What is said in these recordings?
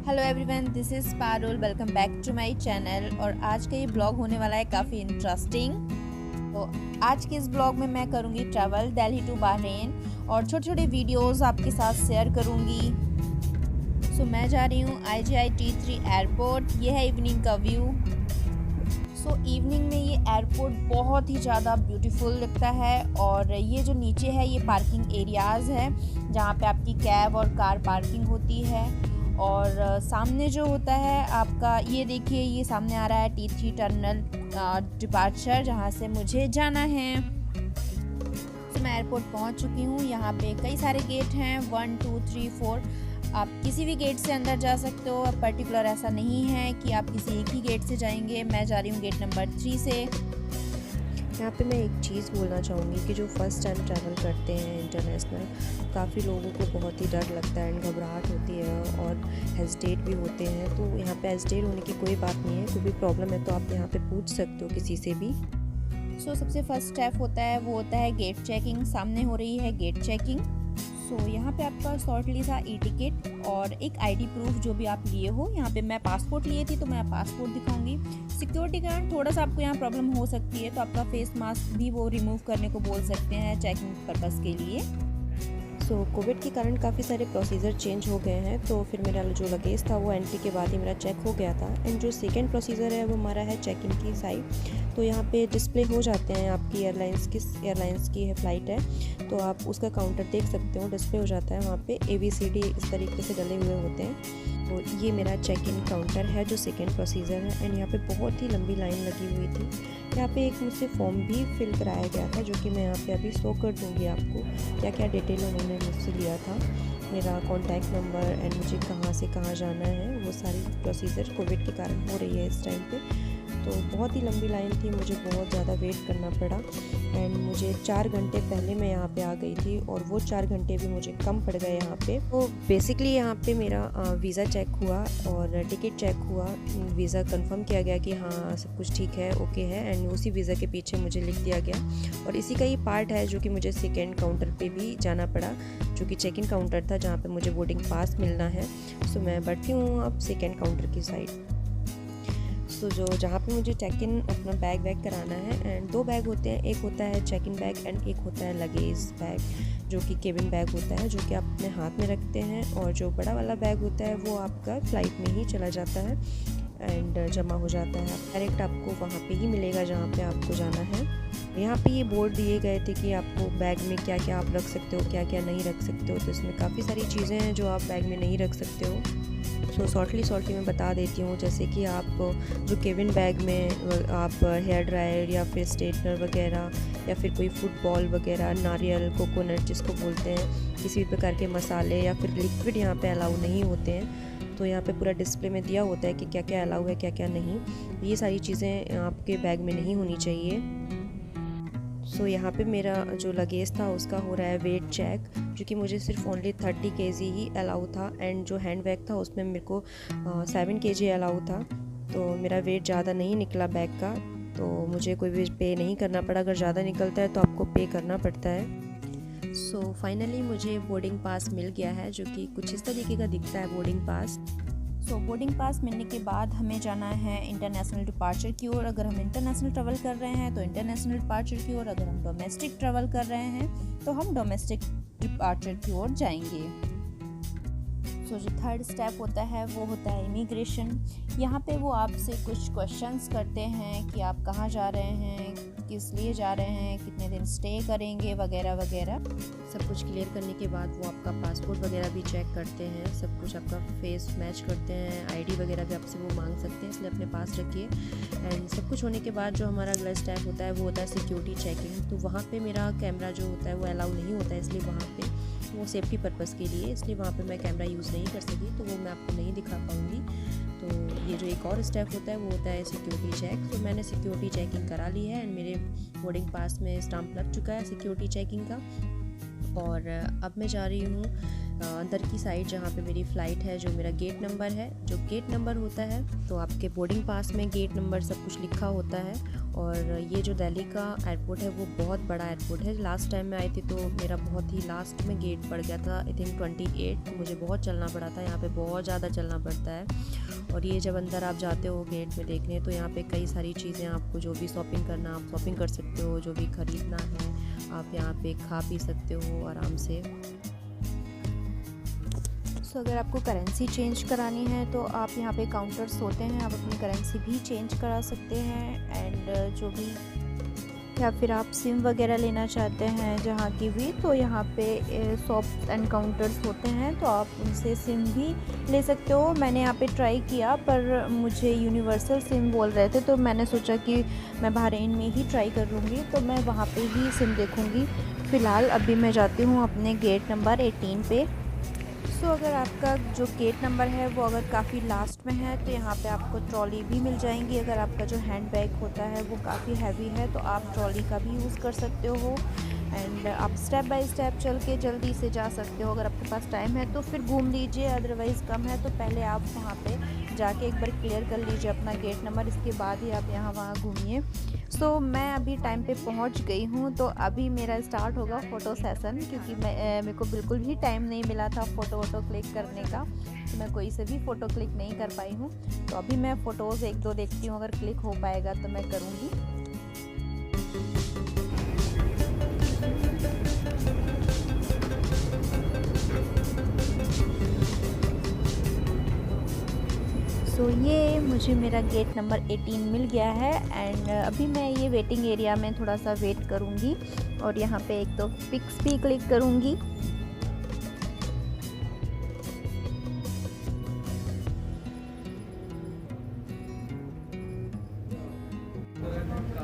Hello everyone, this is Parul. Welcome back to my channel. और आज का ये ब्लॉग होने वाला है काफ़ी इंटरेस्टिंग। तो आज के इस ब्लॉग में मैं करूँगी ट्रैवल दिल्ली टू बहरीन और छोटे छोटे वीडियोस आपके साथ शेयर करूँगी। सो मैं जा रही हूँ IGI T3 एयरपोर्ट। ये है इवनिंग का व्यू। सो इवनिंग में ये एयरपोर्ट बहुत ही ज़्यादा ब्यूटीफुल लगता है। और ये जो नीचे है ये पार्किंग एरियाज़ है जहाँ पे आपकी कैब और कार पार्किंग होती है। और सामने जो होता है आपका, ये देखिए, ये सामने आ रहा है T3 टर्मिनल डिपार्चर जहाँ से मुझे जाना है। तो मैं एयरपोर्ट पहुँच चुकी हूँ। यहाँ पे कई सारे गेट हैं, 1 2 3 4। आप किसी भी गेट से अंदर जा सकते हो। पर्टिकुलर ऐसा नहीं है कि आप किसी एक ही गेट से जाएंगे। मैं जा रही हूँ गेट नंबर 3 से। यहाँ पे मैं एक चीज़ बोलना चाहूँगी कि जो फर्स्ट टाइम ट्रैवल करते हैं इंटरनेशनल, काफ़ी लोगों को बहुत ही डर लगता है एंड घबराहट होती है और हेजिटेट भी होते हैं। तो यहाँ पे हेजिटेट होने की कोई बात नहीं है। कोई भी प्रॉब्लम है तो आप यहाँ पे पूछ सकते हो किसी से भी। सबसे फर्स्ट स्टेप होता है वो होता है गेट चेकिंग। सामने हो रही है गेट चेकिंग। यहाँ पे आपका शॉर्टली सा टिकट और एक ID प्रूफ जो भी आप लिए हो। यहाँ पे मैं पासपोर्ट लिए थी तो मैं पासपोर्ट दिखाऊंगी। सिक्योरिटी कारण थोड़ा सा आपको यहाँ प्रॉब्लम हो सकती है, तो आपका फेस मास्क भी वो रिमूव करने को बोल सकते हैं चेकिंग पर्पज़ के लिए। कोविड के कारण काफ़ी सारे प्रोसीजर चेंज हो गए हैं, तो फिर मेरा जो लगेज था वो एंट्री के बाद ही मेरा चेक हो गया था। एंड जो सेकंड प्रोसीजर है वो हमारा है चेक इन की साइड। तो यहाँ पे डिस्प्ले हो जाते हैं आपकी एयरलाइंस, किस एयरलाइंस की है फ़्लाइट है, तो आप उसका काउंटर देख सकते हो। डिस्प्ले हो जाता है वहाँ पे ABCD इस तरीके से डले हुए होते हैं। तो ये मेरा चेक इन काउंटर है जो सेकेंड प्रोसीजर है। एंड यहाँ पे बहुत ही लंबी लाइन लगी हुई थी। यहाँ पे एक मुझसे फॉर्म भी फिल कराया गया था जो कि मैं यहाँ पे अभी शो कर दूँगी आपको, क्या क्या डिटेल उन्होंने मुझसे लिया था, मेरा कॉन्टैक्ट नंबर एंड मुझे कहाँ से कहाँ जाना है। वो सारी प्रोसीजर कोविड के कारण हो रही है इस टाइम पे। तो बहुत ही लंबी लाइन थी, मुझे बहुत ज़्यादा वेट करना पड़ा। एंड मुझे 4 घंटे पहले मैं यहाँ पे आ गई थी और वो 4 घंटे भी मुझे कम पड़ गए यहाँ पे। तो बेसिकली यहाँ पे मेरा वीज़ा चेक हुआ और टिकट चेक हुआ। वीज़ा कंफर्म किया गया कि हाँ सब कुछ ठीक है, ओके है। एंड उसी वीज़ा के पीछे मुझे लिख दिया गया। और इसी का ही पार्ट है जो कि मुझे सेकेंड काउंटर पे भी जाना पड़ा, जो कि चेक इन काउंटर था जहाँ पे मुझे बोर्डिंग पास मिलना है। मैं बढ़ती हूँ अब सेकेंड काउंटर की साइड। जो जहाँ पे मुझे चेक इन अपना बैग वैग कराना है। एंड 2 बैग होते हैं, एक होता है चेक इन बैग एंड एक होता है लगेज बैग जो कि केबिन बैग होता है, जो कि आप अपने हाथ में रखते हैं। और जो बड़ा वाला बैग होता है वो आपका फ़्लाइट में ही चला जाता है एंड जमा हो जाता है। डायरेक्ट आपको वहाँ पे ही मिलेगा जहाँ पे आपको जाना है। यहाँ पे ये बोर्ड दिए गए थे कि आपको बैग में क्या क्या आप रख सकते हो, क्या क्या नहीं रख सकते हो। तो इसमें काफ़ी सारी चीज़ें हैं जो आप बैग में नहीं रख सकते हो। शॉर्टली मैं बता देती हूँ। जैसे कि आप जो केबिन बैग में आप हेयर ड्रायर या फिर स्ट्रेटनर वगैरह या फिर कोई फुटबॉल वगैरह, नारियल, कोकोनट जिसको बोलते हैं, किसी भी प्रकार के मसाले या फिर लिक्विड यहाँ पे अलाउ नहीं होते हैं। तो यहाँ पे पूरा डिस्प्ले में दिया होता है कि क्या क्या अलाउ है, क्या क्या नहीं। ये सारी चीज़ें आपके बैग में नहीं होनी चाहिए। यहाँ पे मेरा जो लगेज था उसका हो रहा है वेट चेक, जो कि मुझे सिर्फ ओनली 30 kg ही अलाउ था। एंड जो हैंड बैग था उसमें मेरे को 7 kg अलाउ था। तो मेरा वेट ज़्यादा नहीं निकला बैग का, तो मुझे कोई भी पे नहीं करना पड़ा। अगर ज़्यादा निकलता है तो आपको पे करना पड़ता है। फाइनली मुझे बोर्डिंग पास मिल गया है, जो कि कुछ इस तरीके का दिखता है बोर्डिंग पास। बोर्डिंग पास मिलने के बाद हमें जाना है इंटरनेशनल डिपार्चर की ओर। अगर हम इंटरनेशनल ट्रैवल कर रहे हैं तो इंटरनेशनल डिपार्चर की ओर, अगर हम डोमेस्टिक ट्रैवल कर रहे हैं तो हम डोमेस्टिक डिपार्चर की ओर जाएंगे। जो थर्ड स्टेप होता है वो होता है इमिग्रेशन। यहाँ पे वो आपसे कुछ क्वेश्चंस करते हैं कि आप कहाँ जा रहे हैं, किस लिए जा रहे हैं, कितने दिन स्टे करेंगे वगैरह वगैरह। सब कुछ क्लियर करने के बाद वो आपका पासपोर्ट वगैरह भी चेक करते हैं, सब कुछ आपका फेस मैच करते हैं, ID वगैरह भी आपसे वो मांग सकते हैं, इसलिए अपने पास रखिए। एंड सब कुछ होने के बाद जो हमारा अगला स्टेप होता है वो होता है सिक्योरिटी चेकिंग। तो वहाँ पे मेरा कैमरा जो होता है वो अलाउ नहीं होता है, इसलिए वहाँ पे वो सेफ्टी पर्पज़ के लिए, इसलिए वहाँ पे मैं कैमरा यूज़ नहीं कर सकी, तो वो मैं आपको नहीं दिखा पाऊँगी। तो ये जो एक और स्टेप होता है वो होता है सिक्योरिटी चेक। तो मैंने सिक्योरिटी चेकिंग करा ली है एंड मेरे बोर्डिंग पास में स्टाम्प लग चुका है सिक्योरिटी चेकिंग का। और अब मैं जा रही हूँ अंदर की साइड जहाँ पे मेरी फ़्लाइट है, जो मेरा गेट नंबर है, जो गेट नंबर होता है तो आपके बोर्डिंग पास में गेट नंबर सब कुछ लिखा होता है। और ये जो दिल्ली का एयरपोर्ट है वो बहुत बड़ा एयरपोर्ट है। लास्ट टाइम मैं आई थी तो मेरा बहुत ही लास्ट में गेट पड़ गया था, आई थिंक 28, तो मुझे बहुत चलना पड़ा था। यहाँ पे बहुत ज़्यादा चलना पड़ता है। और ये जब अंदर आप जाते हो गेट में देखने, तो यहाँ पे कई सारी चीज़ें, आपको जो भी शॉपिंग करना आप शॉपिंग कर सकते हो, जो भी ख़रीदना है आप यहाँ पे खा पी सकते हो आराम से। सो अगर आपको करेंसी चेंज करानी है तो आप यहाँ पे काउंटर्स होते हैं, आप अपनी करेंसी भी चेंज करा सकते हैं। एंड जो भी, या फिर आप सिम वगैरह लेना चाहते हैं जहाँ की भी, तो यहाँ पे शॉप्स एंड काउंटर्स होते हैं, तो आप उनसे सिम भी ले सकते हो। मैंने यहाँ पे ट्राई किया पर मुझे यूनिवर्सल सिम बोल रहे थे, तो मैंने सोचा कि मैं बहरीन में ही ट्राई कर लूँगी, तो मैं वहाँ पे ही सिम देखूँगी। फ़िलहाल अभी मैं जाती हूँ अपने गेट नंबर 18 पे। सो अगर आपका जो गेट नंबर है वो अगर काफ़ी लास्ट में है तो यहाँ पे आपको ट्रॉली भी मिल जाएंगी। अगर आपका जो हैंड बैग होता है वो काफ़ी हैवी है तो आप ट्रॉली का भी यूज़ कर सकते हो। एंड आप स्टेप बाय स्टेप चल के जल्दी से जा सकते हो। अगर आपके पास टाइम है तो फिर घूम लीजिए, अदरवाइज़ कम है तो पहले आप वहाँ पे जाके एक बार क्लियर कर लीजिए अपना गेट नंबर, इसके बाद ही आप यहाँ वहाँ घूमिए। सो मैं अभी टाइम पे पहुँच गई हूँ, तो अभी मेरा स्टार्ट होगा फ़ोटो सेशन, क्योंकि मेरे को बिल्कुल भी टाइम नहीं मिला था फ़ोटो क्लिक करने का, तो मैं कोई से भी फ़ोटो क्लिक नहीं कर पाई हूँ। तो अभी मैं फ़ोटोज़ एक दो देखती हूँ, अगर क्लिक हो पाएगा तो मैं करूँगी। सो ये मुझे मेरा गेट नंबर 18 मिल गया है। एंड अभी मैं ये वेटिंग एरिया में थोड़ा सा वेट करूँगी और यहाँ पे एक दो पिक्स भी क्लिक करूँगी।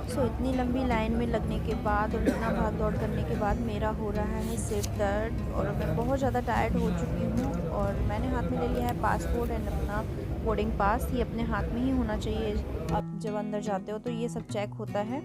सो इतनी लंबी लाइन में लगने के बाद और इतना भाग दौड़ करने के बाद मेरा हो रहा है सिर दर्द और मैं बहुत ज़्यादा टायर्ड हो चुकी हूँ। और मैंने हाथ में ले लिया है पासपोर्ट एंड अपना बोर्डिंग पास। ये अपने हाथ में ही होना चाहिए, आप जब अंदर जाते हो तो ये सब चेक होता है।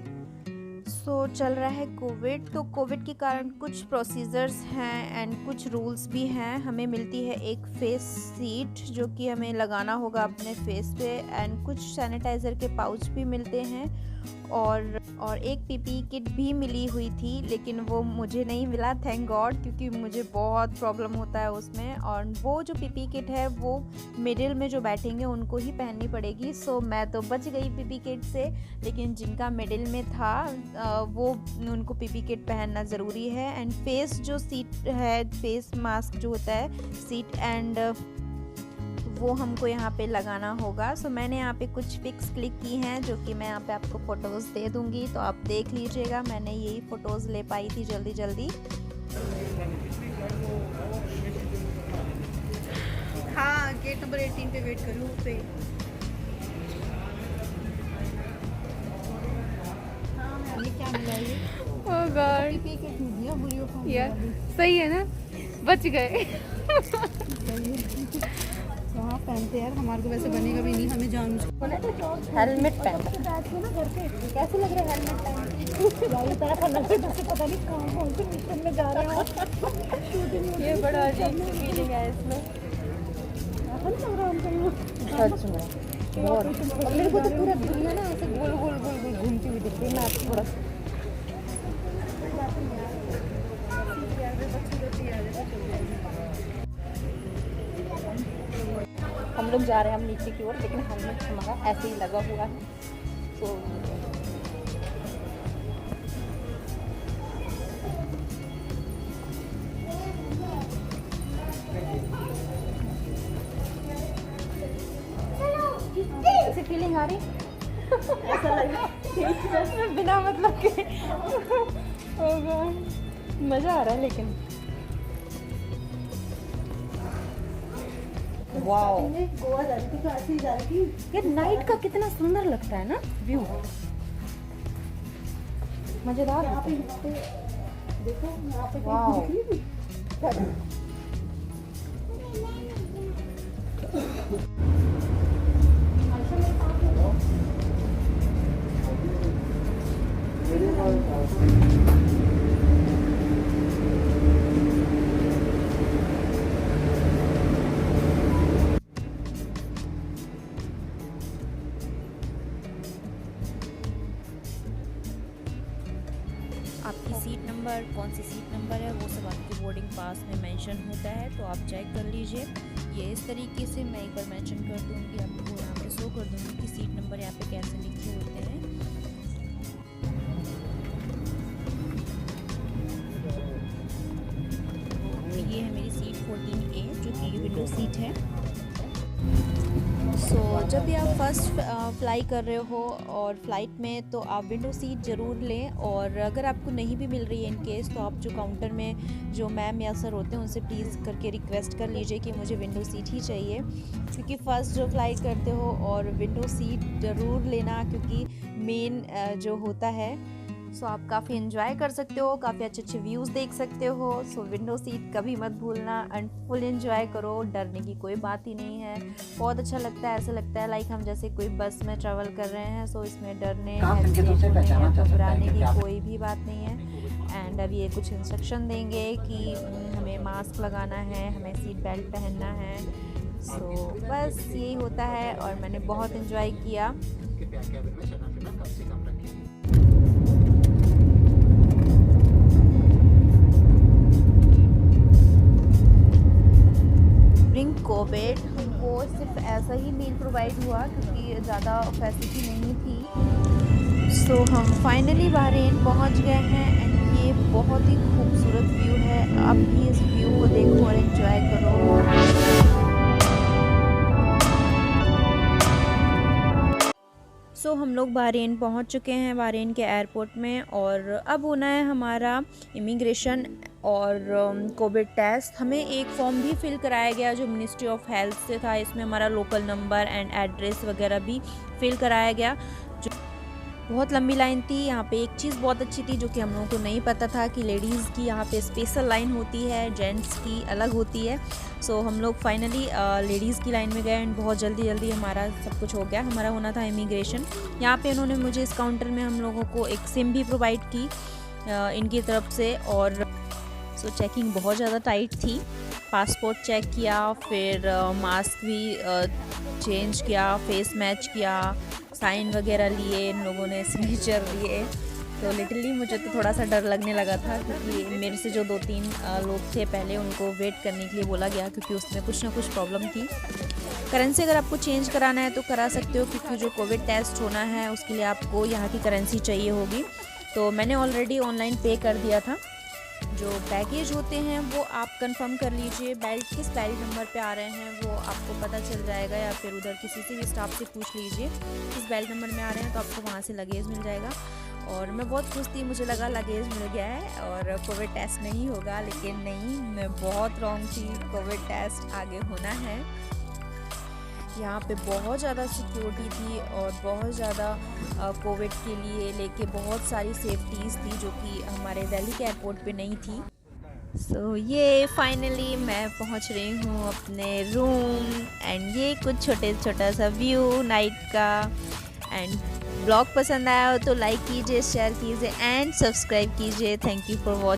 सो चल रहा है कोविड, तो कोविड के कारण कुछ प्रोसीजर्स हैं एंड कुछ रूल्स भी हैं। हमें मिलती है एक फेस शीट जो कि हमें लगाना होगा अपने फेस पे, एंड कुछ सैनिटाइज़र के पाउच भी मिलते हैं और एक पीपी किट भी मिली हुई थी, लेकिन वो मुझे नहीं मिला, थैंक गॉड, क्योंकि मुझे बहुत प्रॉब्लम होता है उसमें। और वो जो पीपी किट है वो मिडिल में जो बैठेंगे उनको ही पहननी पड़ेगी। सो मैं तो बच गई पीपी किट से, लेकिन जिनका मिडिल में था वो उनको पीपी किट पहनना ज़रूरी है। एंड फेस जो सीट है, फेस मास्क जो होता है सीट, एंड वो हमको यहाँ पे लगाना होगा। सो मैंने यहाँ पे कुछ पिक्स क्लिक की हैं जो कि मैं यहाँ पे आपको फ़ोटोज़ दे दूँगी, तो आप देख लीजिएगा। मैंने यही फ़ोटोज़ ले पाई थी जल्दी जल्दी। हाँ, गेट नंबर 18 पे वेट करूँ पे। क्या मिला ये? ओह गॉड, यार सही है ना, बच गए। कहाँ पहनते यार, हमारे को वैसे बनेगा भी नहीं, हमें जान हेलमेट पहन, कैसे लग रहा है हेलमेट पता नहीं कौन से मिशन में जा रहे हो। ये बड़ा अजीब फीलिंग है इसमें। सच में बहुत। और मेरे को तो पूरा दुनिया ना ऐसे गोल गोल गोल गोल घूमती हुई दिखती है। मैं आपको थोड़ा हम लोग जा रहे हैं हम नीचे की ओर, लेकिन हेलमेट हमारा ऐसे ही लगा हुआ है। तो ऐसी फीलिंग आ रही, ऐसा लग रहा है बिना मतलब के। मज़ा आ रहा है लेकिन। वाओ, गोवा जा रही थी तो ऐसे ही जा रही थी। ये नाइट का कितना सुंदर लगता है ना व्यू, मजेदार। यहाँ पे देखो, यहाँ पे वाओ। नंबर, कौन सी सीट नंबर है, वो सब आपके बोर्डिंग पास में मेंशन होता है, तो आप चेक कर लीजिए। ये इस तरीके से मैं एक बार मेंशन कर दूँगी, आपको यहाँ पे शो कर दूँगी कि सीट नंबर यहाँ पे कैसे लिखे होते हैं। तो ये है मेरी सीट 14A जो कि विंडो सीट है। जब भी आप फर्स्ट फ्लाई कर रहे हो और फ्लाइट में, तो आप विंडो सीट ज़रूर लें। और अगर आपको नहीं भी मिल रही है इन केस, तो आप जो काउंटर में जो मैम या सर होते हैं उनसे प्लीज़ करके रिक्वेस्ट कर लीजिए कि मुझे विंडो सीट ही चाहिए, क्योंकि फ़र्स्ट जो फ्लाई करते हो और विंडो सीट ज़रूर लेना, क्योंकि मेन जो होता है। आप काफ़ी एंजॉय कर सकते हो, काफ़ी अच्छे अच्छे व्यूज़ देख सकते हो। विंडो सीट कभी मत भूलना एंड फुल एंजॉय करो, डरने की कोई बात ही नहीं है। बहुत अच्छा लगता है, ऐसा लगता है लाइक हम जैसे कोई बस में ट्रैवल कर रहे हैं। इसमें डरने घबराने की कोई भी बात नहीं है। एंड अब ये कुछ इंस्ट्रक्शन देंगे कि हमें मास्क लगाना है, हमें सीट बेल्ट पहनना है। बस यही होता है और मैंने बहुत एंजॉय किया। कोविड हमको सिर्फ ऐसा ही मील प्रोवाइड हुआ क्योंकि ज़्यादा फैसिलिटी नहीं थी। हम फाइनली बहरीन पहुंच गए हैं एंड ये बहुत ही खूबसूरत व्यू है। आप भी इस व्यू को देखो और एंजॉय करो। हम लोग बहरीन पहुंच चुके हैं, बहरीन के एयरपोर्ट में, और अब होना है हमारा इमिग्रेशन और कोविड टेस्ट। हमें एक फॉर्म भी फिल कराया गया जो मिनिस्ट्री ऑफ हेल्थ से था। इसमें हमारा लोकल नंबर एंड एड्रेस वगैरह भी फिल कराया गया। जो बहुत लंबी लाइन थी। यहाँ पे एक चीज़ बहुत अच्छी थी जो कि हम लोगों को नहीं पता था कि लेडीज़ की यहाँ पे स्पेशल लाइन होती है, जेंट्स की अलग होती है। हम लोग फाइनली लेडीज़ की लाइन में गए एंड बहुत जल्दी हमारा सब कुछ हो गया। हमारा होना था इमिग्रेशन। यहाँ पे उन्होंने मुझे इस काउंटर में हम लोगों को एक सिम भी प्रोवाइड की इनकी तरफ से। और चेकिंग बहुत ज़्यादा टाइट थी। पासपोर्ट चेक किया, फिर मास्क भी चेंज किया, फेस मैच किया, साइन वगैरह लिए, इन लोगों ने सिग्नेचर लिए। लिटरली मुझे तो थोड़ा सा डर लगने लगा था, क्योंकि मेरे से जो 2-3 लोग थे पहले, उनको वेट करने के लिए बोला गया क्योंकि उसमें कुछ ना कुछ प्रॉब्लम थी। करेंसी अगर आपको चेंज कराना है तो करा सकते हो, क्योंकि जो कोविड टेस्ट होना है उसके लिए आपको यहाँ की करेंसी चाहिए होगी। मैंने ऑलरेडी ऑनलाइन पे कर दिया था। जो बैगेज होते हैं वो आप कंफर्म कर लीजिए, बेल्ट किस बेल्ट नंबर पे आ रहे हैं वो आपको पता चल जाएगा, या फिर उधर किसी से भी स्टाफ से पूछ लीजिए किस बेल्ट नंबर में आ रहे हैं, तो आपको वहाँ से लगेज मिल जाएगा। और मैं बहुत खुश थी, मुझे लगा लगेज मिल गया है और कोविड टेस्ट नहीं होगा, लेकिन नहीं, मैं बहुत रॉन्ग थी। कोविड टेस्ट आगे होना है। यहाँ पे बहुत ज़्यादा सिक्योरिटी थी और बहुत ज़्यादा कोविड के लिए लेके बहुत सारी सेफ्टीज़ थी जो कि हमारे दिल्ली के एयरपोर्ट पे नहीं थी। ये फाइनली मैं पहुँच रही हूँ अपने रूम एंड ये कुछ छोटा सा व्यू नाइट का। एंड ब्लॉग पसंद आया हो तो लाइक कीजिए, शेयर कीजिए एंड सब्सक्राइब कीजिए। Thank you for watching.